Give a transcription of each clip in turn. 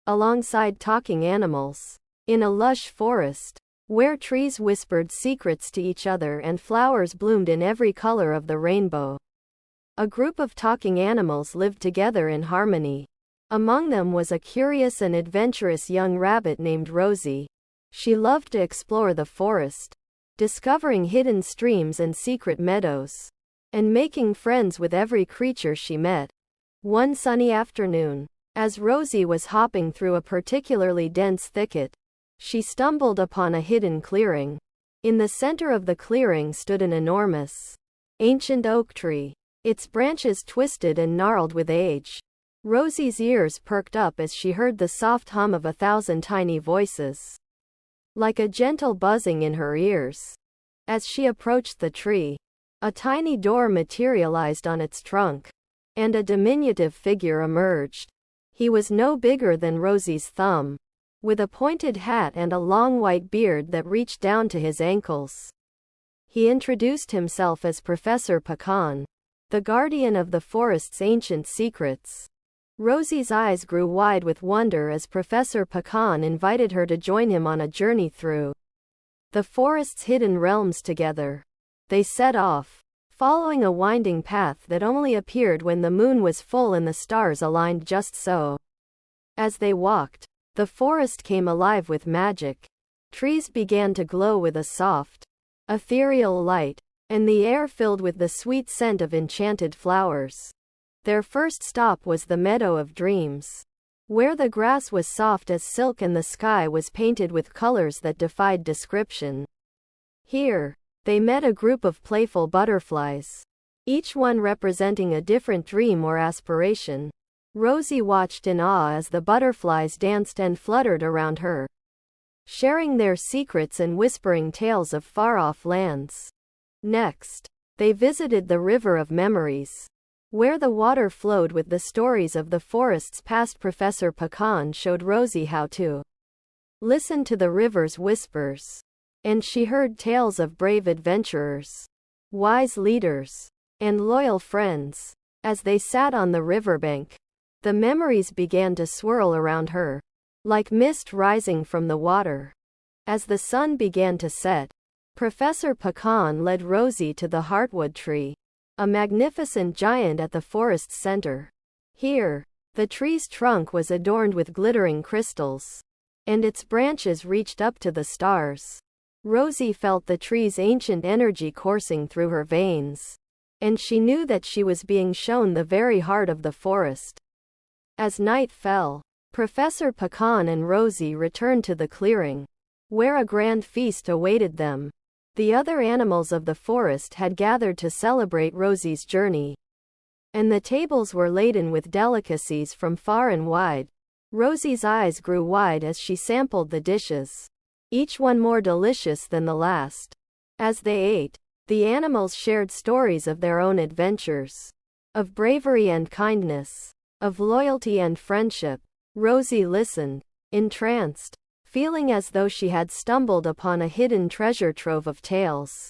alongside talking animals. In a lush forest, where trees whispered secrets to each other and flowers bloomed in every color of the rainbow, a group of talking animals lived together in harmony. Among them was a curious and adventurous young rabbit named Rosie. She loved to explore the forest, discovering hidden streams and secret meadows, and making friends with every creature she met. One sunny afternoon, as Rosie was hopping through a particularly dense thicket, she stumbled upon a hidden clearing. In the center of the clearing stood an enormous, ancient oak tree, its branches twisted and gnarled with age. Rosie's ears perked up as she heard the soft hum of 1,000 tiny voices, like a gentle buzzing in her ears. As she approached the tree, a tiny door materialized on its trunk, and a diminutive figure emerged. He was no bigger than Rosie's thumb, with a pointed hat and a long white beard that reached down to his ankles. He introduced himself as Professor Pecan, the guardian of the forest's ancient secrets. Rosie's eyes grew wide with wonder as Professor Pecan invited her to join him on a journey through the forest's hidden realms together. They set off, following a winding path that only appeared when the moon was full and the stars aligned just so. As they walked, the forest came alive with magic. Trees began to glow with a soft, ethereal light, and the air filled with the sweet scent of enchanted flowers. Their first stop was the Meadow of Dreams, where the grass was soft as silk and the sky was painted with colors that defied description. Here, they met a group of playful butterflies, each one representing a different dream or aspiration. Rosie watched in awe as the butterflies danced and fluttered around her, sharing their secrets and whispering tales of far-off lands. Next, they visited the River of Memories, where the water flowed with the stories of the forest's past. Professor Pecan showed Rosie how to listen to the river's whispers, and she heard tales of brave adventurers, wise leaders, and loyal friends. As they sat on the riverbank, the memories began to swirl around her, like mist rising from the water. As the sun began to set, Professor Pecan led Rosie to the heartwood tree, a magnificent giant at the forest's center. Here, the tree's trunk was adorned with glittering crystals, and its branches reached up to the stars. Rosie felt the tree's ancient energy coursing through her veins, and she knew that she was being shown the very heart of the forest. As night fell, Professor Pecan and Rosie returned to the clearing, where a grand feast awaited them. The other animals of the forest had gathered to celebrate Rosie's journey, and the tables were laden with delicacies from far and wide. Rosie's eyes grew wide as she sampled the dishes, each one more delicious than the last. As they ate, the animals shared stories of their own adventures, of bravery and kindness, of loyalty and friendship. Rosie listened, entranced, feeling as though she had stumbled upon a hidden treasure trove of tales.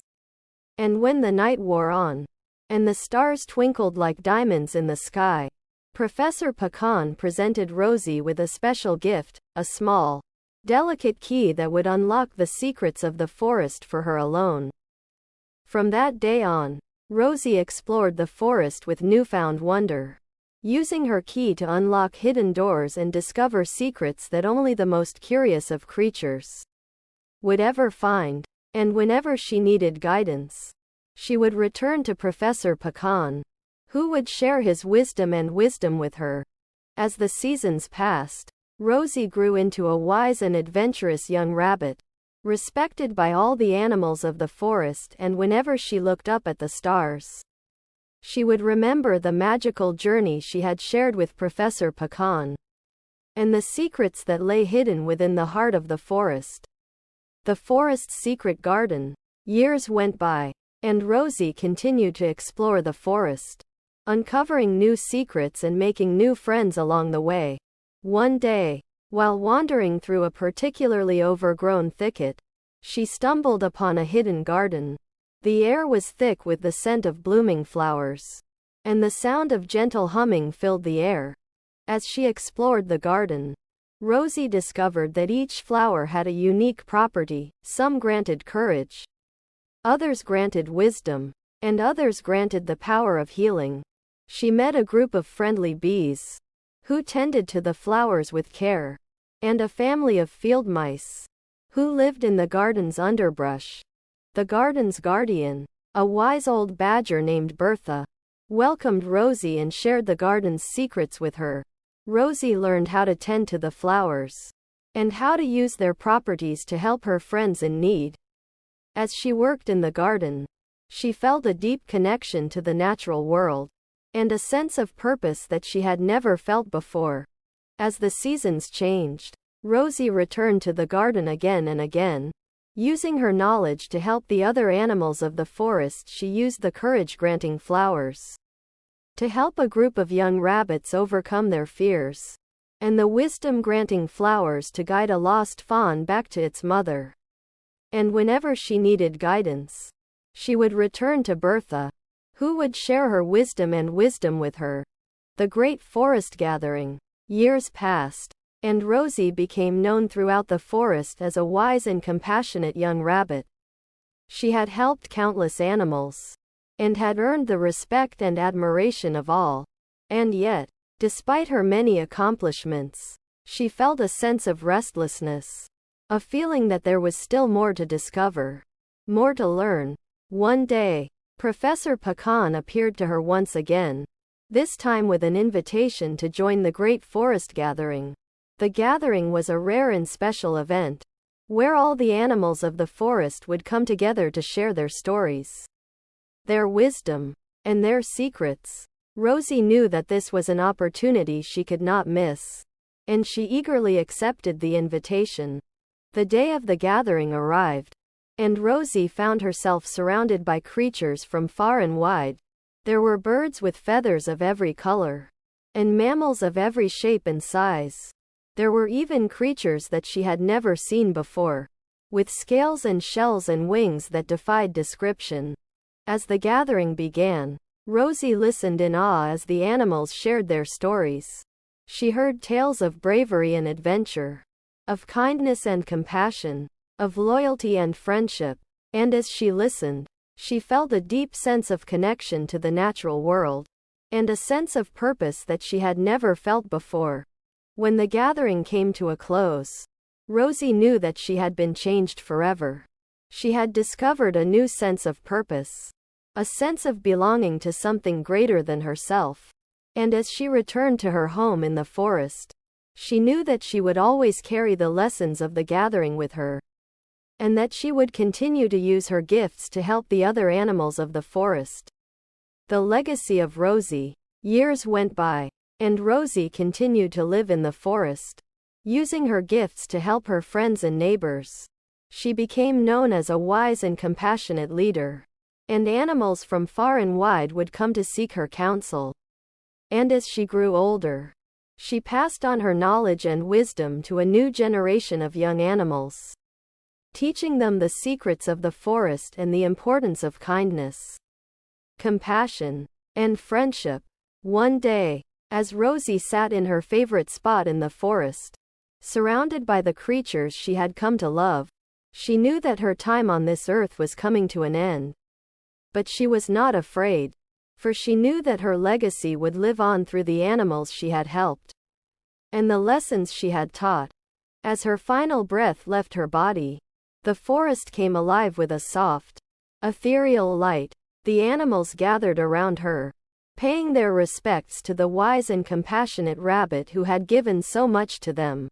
And when the night wore on, and the stars twinkled like diamonds in the sky, Professor Pecan presented Rosie with a special gift, a small, delicate key that would unlock the secrets of the forest for her alone. From that day on, Rosie explored the forest with newfound wonder, using her key to unlock hidden doors and discover secrets that only the most curious of creatures would ever find. And whenever she needed guidance, she would return to Professor Pecan, who would share his wisdom with her. As the seasons passed, Rosie grew into a wise and adventurous young rabbit, respected by all the animals of the forest, and whenever she looked up at the stars, she would remember the magical journey she had shared with Professor Pecan, and the secrets that lay hidden within the heart of the forest. The forest's secret garden. Years went by, and Rosie continued to explore the forest, uncovering new secrets and making new friends along the way. One day, while wandering through a particularly overgrown thicket, she stumbled upon a hidden garden. The air was thick with the scent of blooming flowers, and the sound of gentle humming filled the air. As she explored the garden, Rosie discovered that each flower had a unique property. Some granted courage, others granted wisdom, and others granted the power of healing. She met a group of friendly bees who tended to the flowers with care, and a family of field mice who lived in the garden's underbrush. The garden's guardian, a wise old badger named Bertha, welcomed Rosie and shared the garden's secrets with her. Rosie learned how to tend to the flowers and how to use their properties to help her friends in need. As she worked in the garden, she felt a deep connection to the natural world and a sense of purpose that she had never felt before. As the seasons changed, Rosie returned to the garden again and again. Using her knowledge to help the other animals of the forest, she used the courage-granting flowers to help a group of young rabbits overcome their fears, and the wisdom-granting flowers to guide a lost fawn back to its mother. And whenever she needed guidance, she would return to Bertha, who would share her wisdom with her. The great forest gathering. Years passed, and Rosie became known throughout the forest as a wise and compassionate young rabbit. She had helped countless animals and had earned the respect and admiration of all. And yet, despite her many accomplishments, she felt a sense of restlessness, a feeling that there was still more to discover, more to learn. One day, Professor Pecan appeared to her once again, this time with an invitation to join the great forest gathering. The gathering was a rare and special event, where all the animals of the forest would come together to share their stories, their wisdom, and their secrets. Rosie knew that this was an opportunity she could not miss, and she eagerly accepted the invitation. The day of the gathering arrived, and Rosie found herself surrounded by creatures from far and wide. There were birds with feathers of every color, and mammals of every shape and size. There were even creatures that she had never seen before, with scales and shells and wings that defied description. As the gathering began, Rosie listened in awe as the animals shared their stories. She heard tales of bravery and adventure, of kindness and compassion, of loyalty and friendship, and as she listened, she felt a deep sense of connection to the natural world, and a sense of purpose that she had never felt before. When the gathering came to a close, Rosie knew that she had been changed forever. She had discovered a new sense of purpose, a sense of belonging to something greater than herself. And as she returned to her home in the forest, she knew that she would always carry the lessons of the gathering with her, and that she would continue to use her gifts to help the other animals of the forest. The legacy of Rosie. Years went by, and Rosie continued to live in the forest, using her gifts to help her friends and neighbors. She became known as a wise and compassionate leader, and animals from far and wide would come to seek her counsel. And as she grew older, she passed on her knowledge and wisdom to a new generation of young animals, teaching them the secrets of the forest and the importance of kindness, compassion, and friendship. One day, as Rosie sat in her favorite spot in the forest, surrounded by the creatures she had come to love, she knew that her time on this earth was coming to an end. But she was not afraid, for she knew that her legacy would live on through the animals she had helped, and the lessons she had taught. As her final breath left her body, the forest came alive with a soft, ethereal light. The animals gathered around her, paying their respects to the wise and compassionate rabbit who had given so much to them.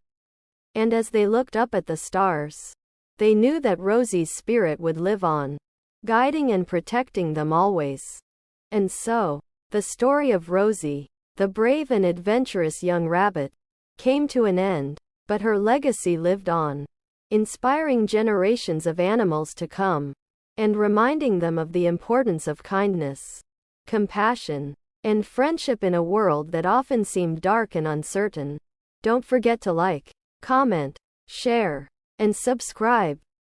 And as they looked up at the stars, they knew that Rosie's spirit would live on, guiding and protecting them always. And so, the story of Rosie, the brave and adventurous young rabbit, came to an end, but her legacy lived on, inspiring generations of animals to come, and reminding them of the importance of kindness, compassion, and friendship in a world that often seemed dark and uncertain. Don't forget to like, comment, share, and subscribe.